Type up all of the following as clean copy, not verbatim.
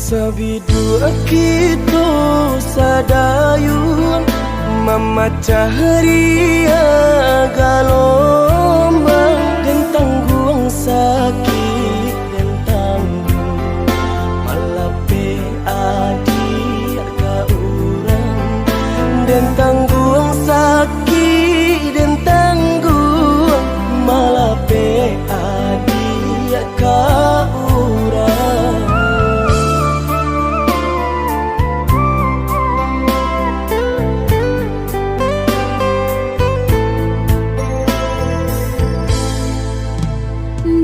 Sabidu kita sadayun memecah ria galombang dan tanggung sakit dan tanggung malape adik ka urang dan tanggung sakit dan tanggung malape adik ka urang.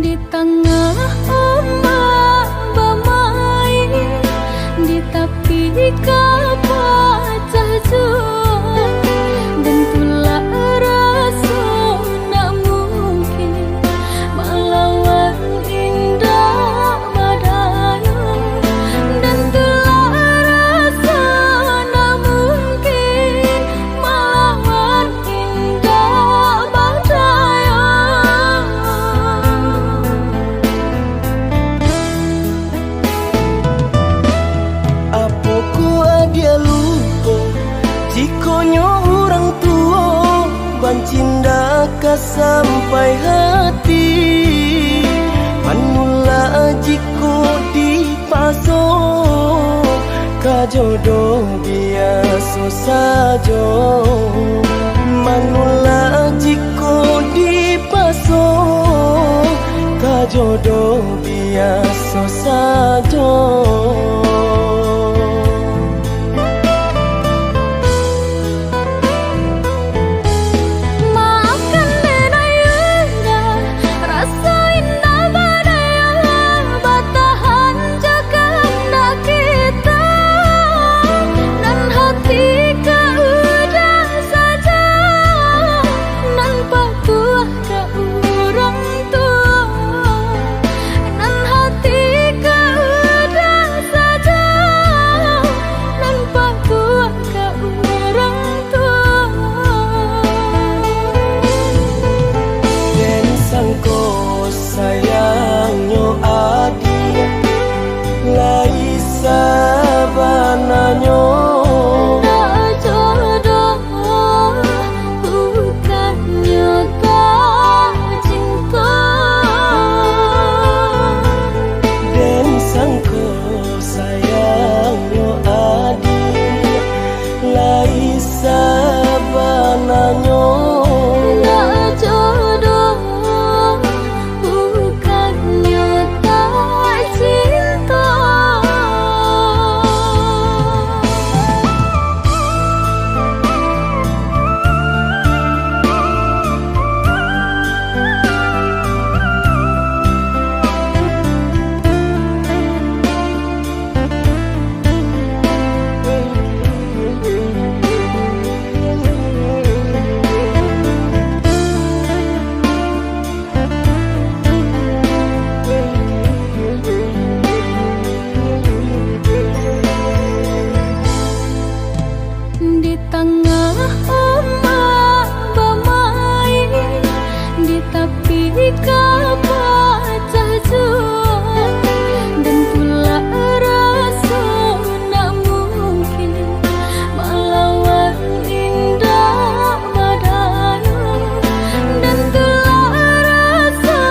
Di tengah ombak bamai, di tepi kapal juang, dan pula rasa nak mungkin melawan indah badai, dan pula rasa nak mungkin melawan indah badai. Dia lupa jikonyo orang tua bancinda ka sampai hati manula jiko di paso kajodoh biasa saja manula jiko di paso kajodoh biasa saja. Sayangnya adik lai sabananya nak jodoh bukannya tak cinta dan sangko sayangnya adik lai sabananya nak jodoh di tengah ombak bamai, di tepi kapal juang, dan pula rasa nak mungkin melawan indah badai, dan pula rasa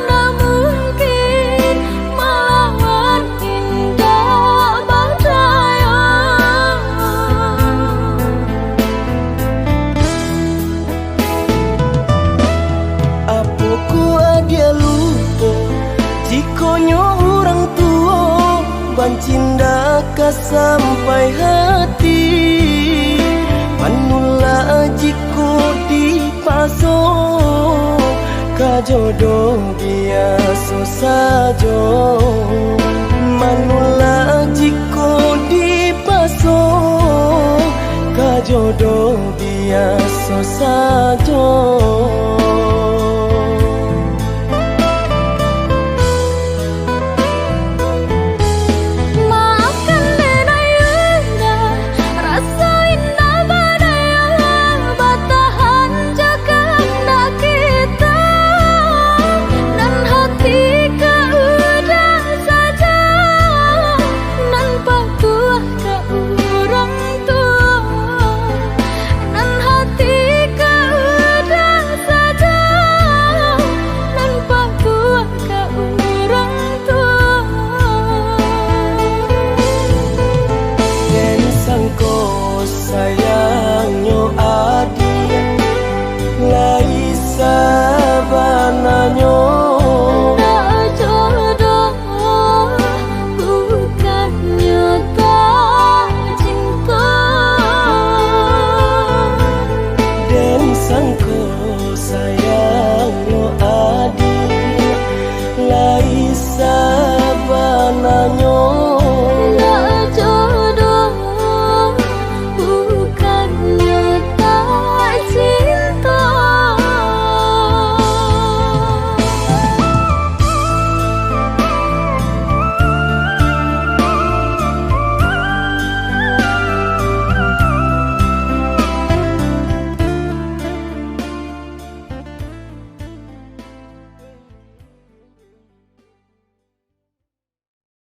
nak mungkin melawan indah badai. Dia lupa jikonyo orang tua bancinda ka sampai hati manula jiko di paso kajodoh biasa saja.